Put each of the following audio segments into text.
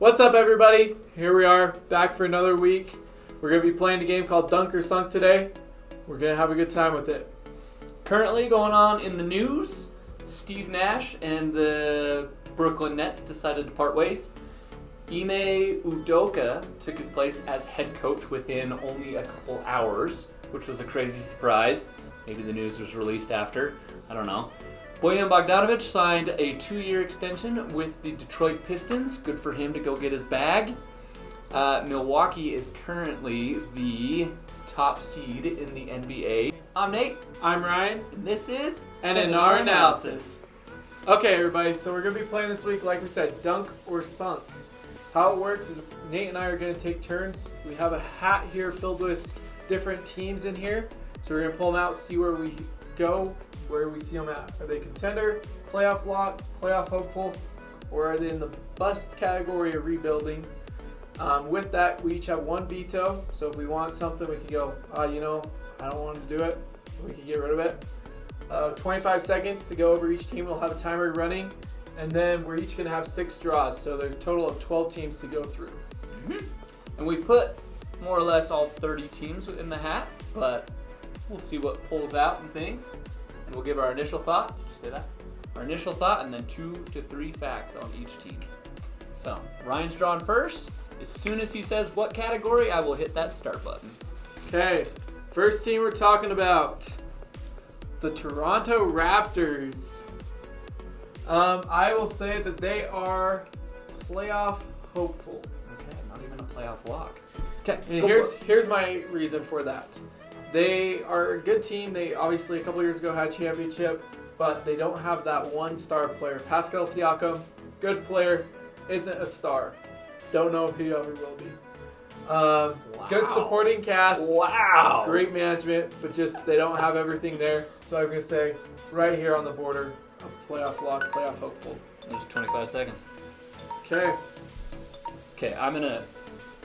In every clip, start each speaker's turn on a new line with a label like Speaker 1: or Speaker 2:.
Speaker 1: What's up, everybody? Here we are, back for another week. We're going to be playing a game called Dunk or Sunk today. We're going to have a good time with it.
Speaker 2: Currently going on in the news, Steve Nash and the Brooklyn Nets decided to part ways. Ime Udoka took his place as head coach within only a couple hours, which was a crazy surprise. Maybe the news was released after. I don't know. Bojan Bogdanovic signed a 2-year extension with the Detroit Pistons. Good for him to go get his bag. Milwaukee is currently the top seed in the NBA. I'm Nate.
Speaker 1: I'm Ryan.
Speaker 2: And this is
Speaker 1: NNR Analysis. Okay, everybody, so we're going to be playing this week, like we said, Dunk or Sunk. How it works is Nate and I are going to take turns. We have a hat here filled with different teams in here. So we're going to pull them out, see where we go, where we see them at. Are they contender, playoff lock, playoff hopeful, or are they in the bust category of rebuilding? With that, we each have one veto. So if we want something, we can go, I don't want to do it. We can get rid of it. 25 seconds to go over each team. We'll have a timer running. And then we're each going to have 6 draws. So there's a total of 12 teams to go through.
Speaker 2: Mm-hmm. And we put more or less all 30 teams in the hat, but we'll see what pulls out and things. And we'll give our initial thought. Did you say that? Our initial thought, and then 2 to 3 facts on each team. So, Ryan's drawn first. As soon as he says what category, I will hit that start button.
Speaker 1: Okay, first team we're talking about, the Toronto Raptors. I will say that they are playoff hopeful.
Speaker 2: Okay, not even a playoff lock.
Speaker 1: Okay, and here's my reason for that. They are a good team. They obviously a couple years ago had a championship, but they don't have that one star player. Pascal Siakam, good player, isn't a star. Don't know if he ever will be.
Speaker 2: Wow.
Speaker 1: Good supporting cast.
Speaker 2: Wow.
Speaker 1: Great management, but just they don't have everything there. So I'm going to say right here on the border, a playoff lock, playoff hopeful.
Speaker 2: There's 25 seconds.
Speaker 1: Okay.
Speaker 2: Okay, I'm going to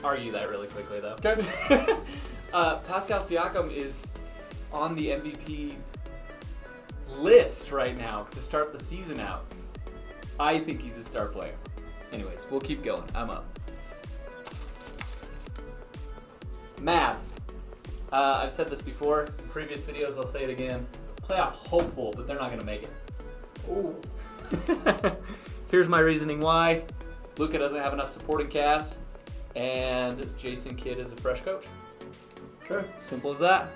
Speaker 2: argue that really quickly, though.
Speaker 1: Okay.
Speaker 2: Pascal Siakam is on the MVP list right now to start the season out. I think he's a star player. Anyways, we'll keep going. I'm up. Mavs. I've said this before in previous videos. I'll say it again. Playoff hopeful, but they're not going to make it.
Speaker 1: Ooh.
Speaker 2: Here's my reasoning why. Luka doesn't have enough supporting cast, and Jason Kidd is a fresh coach.
Speaker 1: Okay.
Speaker 2: Simple as that.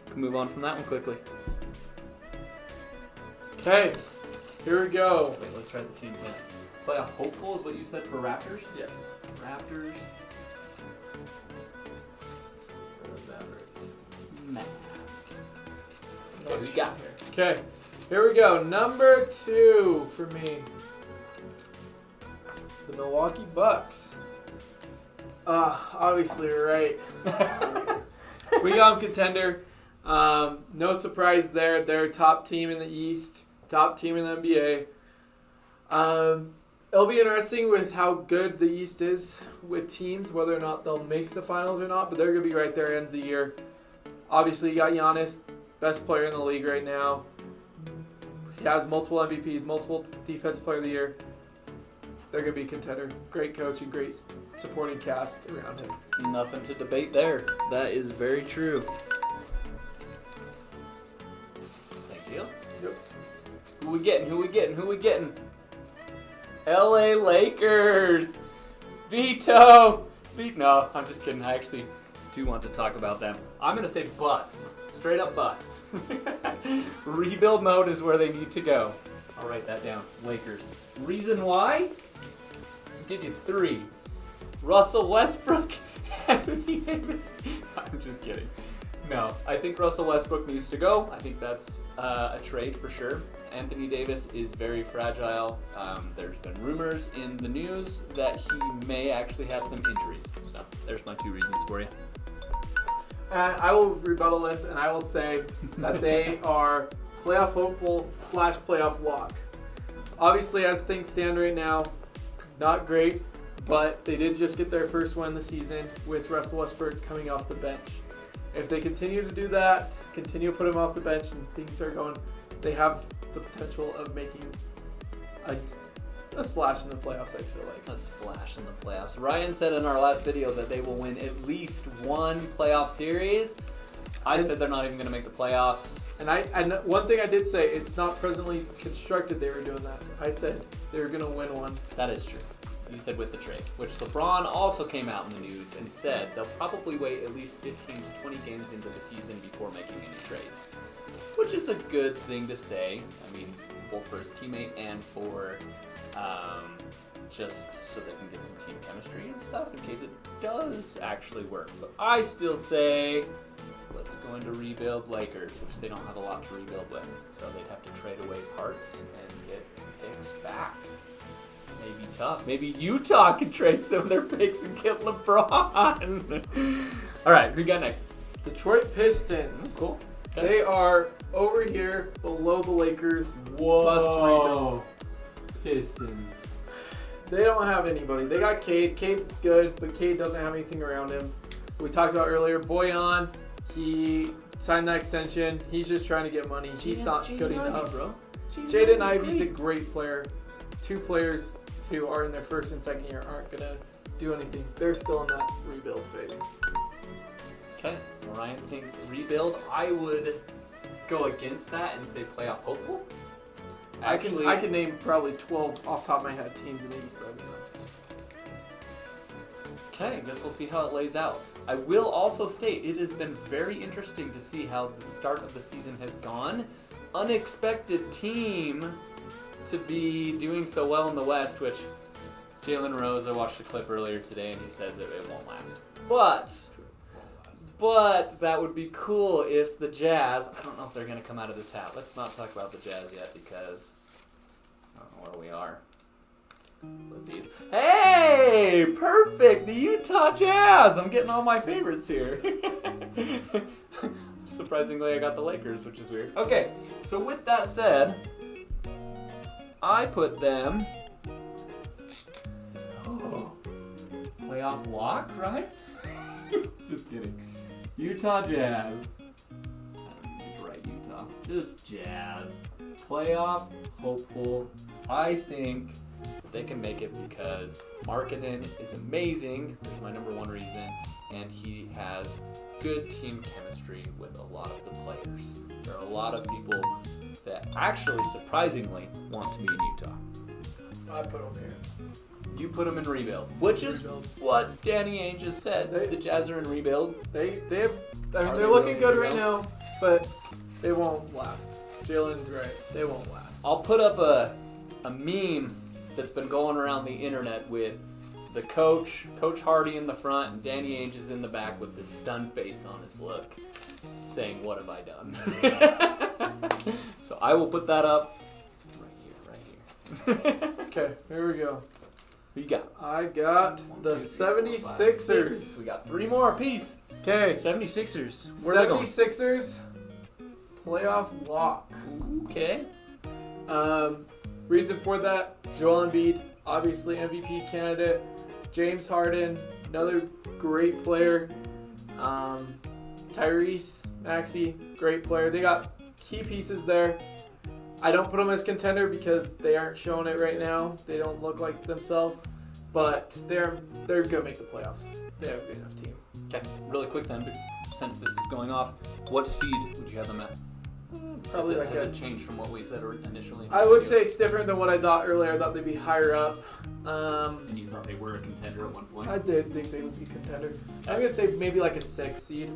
Speaker 2: Can move on from that one quickly.
Speaker 1: Okay. Here we go.
Speaker 2: Wait, let's try the teams again. Playoff hopeful is what you said for Raptors?
Speaker 1: Yes.
Speaker 2: Raptors. Mavs. Okay, we got here.
Speaker 1: Okay. Here we go. Number 2 for me. The Milwaukee Bucks. Obviously, we're right. We got them contender. No surprise there. They're a top team in the East, top team in the NBA. It'll be interesting with how good the East is with teams, whether or not they'll make the finals or not, but they're going to be right there end of the year. Obviously, you got Giannis, best player in the league right now. He has multiple MVPs, multiple Defensive Player of the Year. They're going to be a contender. Great coach and great supporting cast around him.
Speaker 2: Nothing to debate there. That is very true. Thank you.
Speaker 1: Yep.
Speaker 2: Who we getting? LA Lakers. Veto. No, I'm just kidding. I actually do want to talk about them. I'm going to say bust. Straight up bust. Rebuild mode is where they need to go. I'll write that down. Lakers. Reason why? I'll give you 3. Russell Westbrook, Anthony Davis. I'm just kidding. No, I think Russell Westbrook needs to go. I think that's a trade for sure. Anthony Davis is very fragile. There's been rumors in the news that he may actually have some injuries. So there's my 2 reasons for you.
Speaker 1: I will rebuttal this, and I will say that they are playoff hopeful / playoff lock. Obviously, as things stand right now, not great, but they did just get their first win of the season with Russell Westbrook coming off the bench. If they continue to do that, continue to put him off the bench and things start going, they have the potential of making a a splash in the playoffs, I feel like.
Speaker 2: A splash in the playoffs. Ryan said in our last video that they will win at least one playoff series. I said they're not even going to make the playoffs.
Speaker 1: And one thing I did say, it's not presently constructed they were doing that. I said they were going to win one.
Speaker 2: That is true. You said with the trade, which LeBron also came out in the news and said they'll probably wait at least 15 to 20 games into the season before making any trades, which is a good thing to say. I mean, both for his teammate and for just so they can get some team chemistry and stuff in case it does actually work. But I still say let's go into rebuild Lakers, which they don't have a lot to rebuild with, so they'd have to trade away parts and get picks back. Maybe tough. Maybe Utah can trade some of their picks and get LeBron. All right, who got next?
Speaker 1: Detroit Pistons.
Speaker 2: Cool. Okay.
Speaker 1: They are over here below the Lakers.
Speaker 2: Whoa.
Speaker 1: Must rebuild.
Speaker 2: Pistons.
Speaker 1: They don't have anybody. They got Cade. Cade's good, but Cade doesn't have anything around him. We talked about earlier, Boyan, he signed that extension. He's just trying to get money. He's not good enough. Jaden Ivey's a great player. Two players who are in their first and second year aren't going to do anything. They're still in that rebuild phase.
Speaker 2: Okay, so Ryan thinks rebuild. I would go against that and say playoff hopeful. Actually,
Speaker 1: I can name probably 12 off the top of my head teams in the East.
Speaker 2: Okay, I guess we'll see how it lays out. I will also state it has been very interesting to see how the start of the season has gone. Unexpected team to be doing so well in the West, which Jalen Rose, I watched a clip earlier today and he says it won't last. But that would be cool if the Jazz, I don't know if they're going to come out of this hat. Let's not talk about the Jazz yet because I don't know where we are with these. Hey, perfect, the Utah Jazz. I'm getting all my favorites here. Surprisingly, I got the Lakers, which is weird. Okay, so with that said, I put them playoff lock, right? Just kidding. Utah Jazz. I don't need to write Utah. Just Jazz. Playoff hopeful. I think they can make it because Markkanen is amazing. That's my number one reason. And he has good team chemistry with a lot of the players. There are a lot of people that actually, surprisingly, want to be in Utah.
Speaker 1: I put them here.
Speaker 2: You put them in rebuild, which is what Danny Ainge just said. The Jazz are in rebuild.
Speaker 1: They have. I mean,
Speaker 2: Are
Speaker 1: they're
Speaker 2: they
Speaker 1: looking
Speaker 2: really
Speaker 1: good
Speaker 2: in
Speaker 1: right
Speaker 2: rebuild?
Speaker 1: now, but they won't last. Jalen's right. They won't last.
Speaker 2: I'll put up a meme that's been going around the internet with the Coach Hardy in the front, and Danny Ainge is in the back with this stunned face on his look, saying, "What have I done?" So I will put that up right here.
Speaker 1: Okay, here we go.
Speaker 2: Who you got?
Speaker 1: I got the 76ers.
Speaker 2: We got 3 more apiece.
Speaker 1: Okay,
Speaker 2: 76ers. Where are they going?
Speaker 1: 76ers playoff lock.
Speaker 2: Okay.
Speaker 1: Reason for that, Joel Embiid, obviously MVP candidate. James Harden, another great player. Tyrese Maxey, great player. They got key pieces there. I don't put them as contender because they aren't showing it right now. They don't look like themselves, but they're gonna make the playoffs. They have a good enough team.
Speaker 2: Okay. Really quick then, since this is going off, what seed would you have them at?
Speaker 1: Probably like
Speaker 2: has it changed from what we said initially?
Speaker 1: I would say it's different than what I thought earlier. I thought they'd be higher up.
Speaker 2: And you thought they were a contender at one point?
Speaker 1: I did think they would be contender. I'm gonna say maybe like a 6 seed.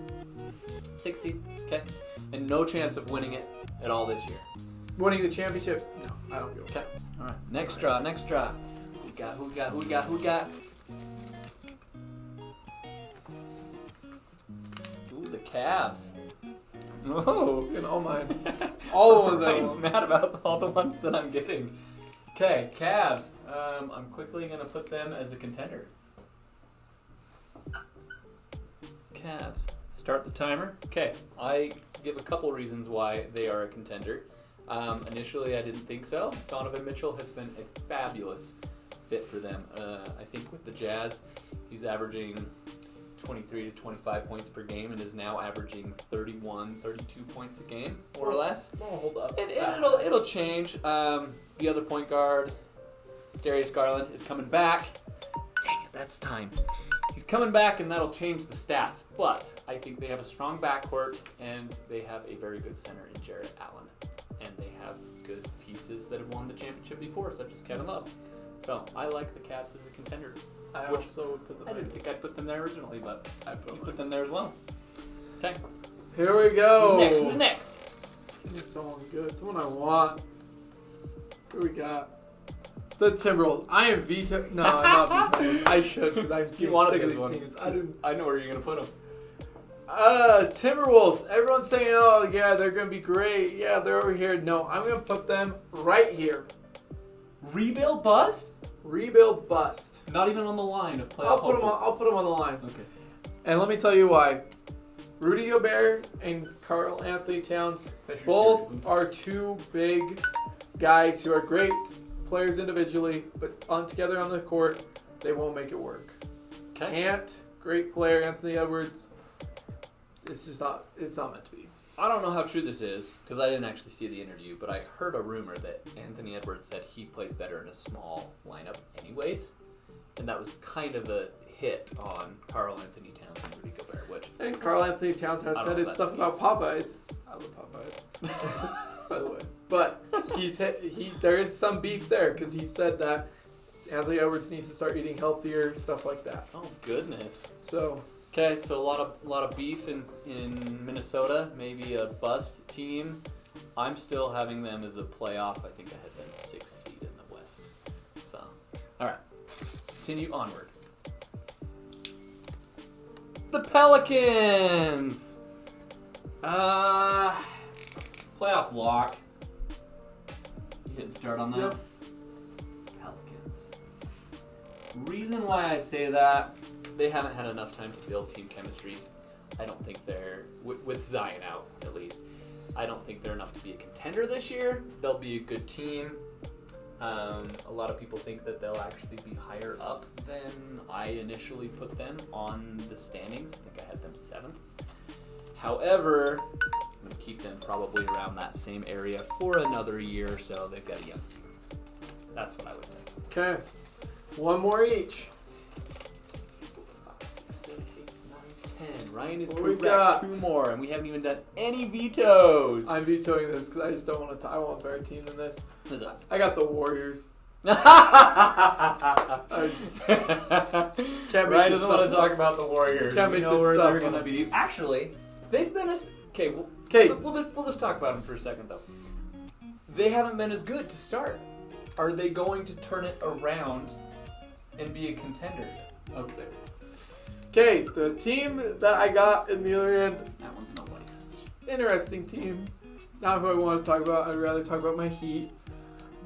Speaker 2: 6 seed. Okay. And no chance of winning it at all this year.
Speaker 1: Winning the championship? No, I don't go.
Speaker 2: Okay. All right. Next draw. Who we got? Ooh, the Cavs. Oh.
Speaker 1: Look at all mine. All the ones I
Speaker 2: Ryan's
Speaker 1: want.
Speaker 2: mad about all the ones that I'm getting. Okay, Cavs. I'm quickly going to put them as a contender. Cavs. Start the timer. Okay, I give a couple reasons why they are a contender. Initially, I didn't think so. Donovan Mitchell has been a fabulous fit for them. I think with the Jazz, he's averaging 23 to 25 points per game and is now averaging 31, 32 points a game, more or less.
Speaker 1: Oh, hold up.
Speaker 2: And it'll change. The other point guard, Darius Garland is coming back. Dang it, that's time. He's coming back, and that'll change the stats. But I think they have a strong backcourt, and they have a very good center in Jarrett Allen. And they have good pieces that have won the championship before, such as Kevin Love. So I like the Cavs as a contender.
Speaker 1: I also would put them
Speaker 2: I didn't think I'd put them there originally, but I put them there as well. Okay.
Speaker 1: Here we go.
Speaker 2: Who's next?
Speaker 1: Give me someone good. Someone I want. Who we got? The Timberwolves. I am No, I'm not vetoing. I should, because I'm getting sick of these teams.
Speaker 2: I know where you're going to put them.
Speaker 1: Timberwolves. Everyone's saying, oh, yeah, they're going to be great. Yeah, they're over here. No, I'm going to put them right here.
Speaker 2: Rebuild bust?
Speaker 1: Rebuild bust.
Speaker 2: Not even on the line of playoff.
Speaker 1: I'll put them on the line.
Speaker 2: Okay.
Speaker 1: And let me tell you why. Rudy Gobert and Karl Anthony Towns both are two big guys who are great players individually, but together on the court, they won't make it work.
Speaker 2: Okay.
Speaker 1: Ant, great player. Anthony Edwards, it's not meant to be.
Speaker 2: I don't know how true this is, because I didn't actually see the interview, but I heard a rumor that Anthony Edwards said he plays better in a small lineup anyways, and that was kind of a hit on Karl Anthony Towns and Rudy Gobert, which...
Speaker 1: And Karl Anthony Towns has said his stuff about Popeyes. I love Popeyes, by the way. But there is some beef there, because he said that Anthony Edwards needs to start eating healthier, stuff like that.
Speaker 2: Oh, goodness.
Speaker 1: So...
Speaker 2: Okay, so a lot of beef in Minnesota, maybe a bust team. I'm still having them as a playoff. I think I had them 6th seed in the West. So, all right, continue onward. The Pelicans. Playoff lock. You hitting start on that?
Speaker 1: Yep.
Speaker 2: Pelicans. Reason why I say that. They haven't had enough time to build team chemistry. I don't think they're, with Zion out at least, I don't think they're enough to be a contender this year. They'll be a good team. A lot of people think that they'll actually be higher up than I initially put them on the standings. I think I had them 7th. However, I'm going to keep them probably around that same area for another year or so. They've got a young team. That's what I would say.
Speaker 1: Okay. One more each.
Speaker 2: 10. Ryan is
Speaker 1: What we
Speaker 2: correct.
Speaker 1: got?
Speaker 2: 2 more, and we haven't even done any vetoes.
Speaker 1: I'm vetoing this because I just don't want to. I want a better team than this.
Speaker 2: What's
Speaker 1: I got the Warriors.
Speaker 2: Ryan doesn't want to talk about the Warriors.
Speaker 1: Can't
Speaker 2: we
Speaker 1: make
Speaker 2: know
Speaker 1: this
Speaker 2: where
Speaker 1: stuff
Speaker 2: they're going to
Speaker 1: up.
Speaker 2: be. Actually, they've been as... Okay, we'll just talk about them for a second, though. They haven't been as good to start. Are they going to turn it around and be a contender? Okay.
Speaker 1: Okay, the team that I got in the other end,
Speaker 2: That one's no one.
Speaker 1: interesting team. Not who I want to talk about. I'd rather talk about my Heat.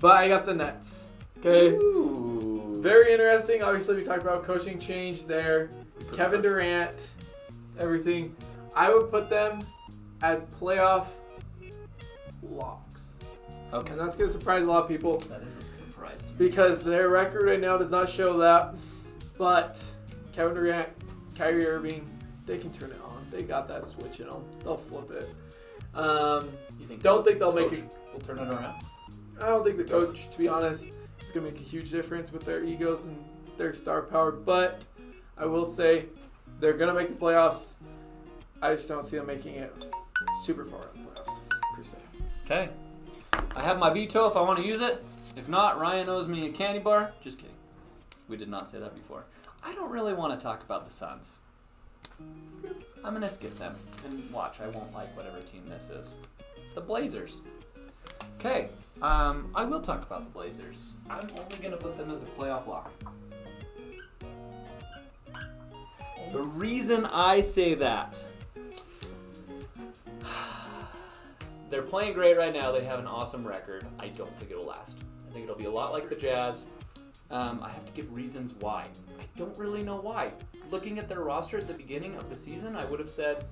Speaker 1: But I got the Nets. Okay.
Speaker 2: Ooh.
Speaker 1: Very interesting. Obviously, we talked about coaching change there. Kevin Durant, everything. I would put them as playoff locks.
Speaker 2: Okay.
Speaker 1: And that's going to surprise a lot of people
Speaker 2: That is a surprise to me.
Speaker 1: because their record right now does not show that. But Kevin Durant, Kyrie Irving, they can turn it on. They got that switch in them. They'll flip it.
Speaker 2: You think
Speaker 1: Don't think they'll make it.
Speaker 2: We'll turn it around.
Speaker 1: I don't think the coach, to be honest, is going to make a huge difference with their egos and their star power. But I will say they're going to make the playoffs. I just don't see them making it super far in the playoffs, per se.
Speaker 2: Okay. I have my veto if I want to use it. If not, Ryan owes me a candy bar. Just kidding. We did not say that before. I don't really want to talk about the Suns. I'm going to skip them. And watch, I won't like whatever team this is. The Blazers. Okay. I will talk about the Blazers. I'm only going to put them as a playoff lock. The reason I say that... They're playing great right now. They have an awesome record. I don't think it'll last. I think it'll be a lot like the Jazz. I have to give reasons why. I don't really know why. Looking at their roster at the beginning of the season, I would have said,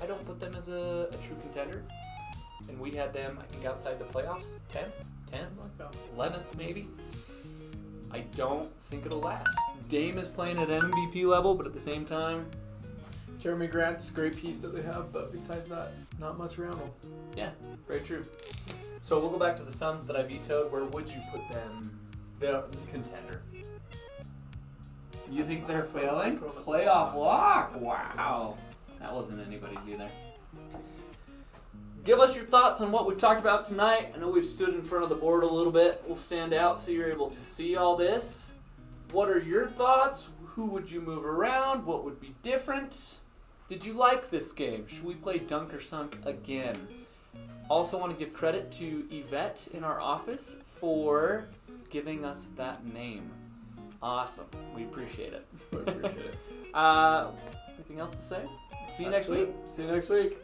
Speaker 2: I don't put them as a true contender. And we had them, I think, outside the playoffs. 10th, 11th maybe. I don't think it'll last. Dame is playing at MVP level, but at the same time...
Speaker 1: Jeremy Grant's a great piece that they have, but besides that, not much around them.
Speaker 2: Yeah, very true. So we'll go back to the Suns that I vetoed. Where would you put them The contender. You think they're failing? Playoff lock? Wow. That wasn't anybody's either. Give us your thoughts on what we've talked about tonight. I know we've stood in front of the board a little bit. We'll stand out so you're able to see all this. What are your thoughts? Who would you move around? What would be different? Did you like this game? Should we play Dunk or Sunk again? Also want to give credit to Yvette in our office for giving us that name. Awesome. We appreciate it.
Speaker 1: We appreciate it.
Speaker 2: Anything else to say? See you next week.
Speaker 1: See you next week.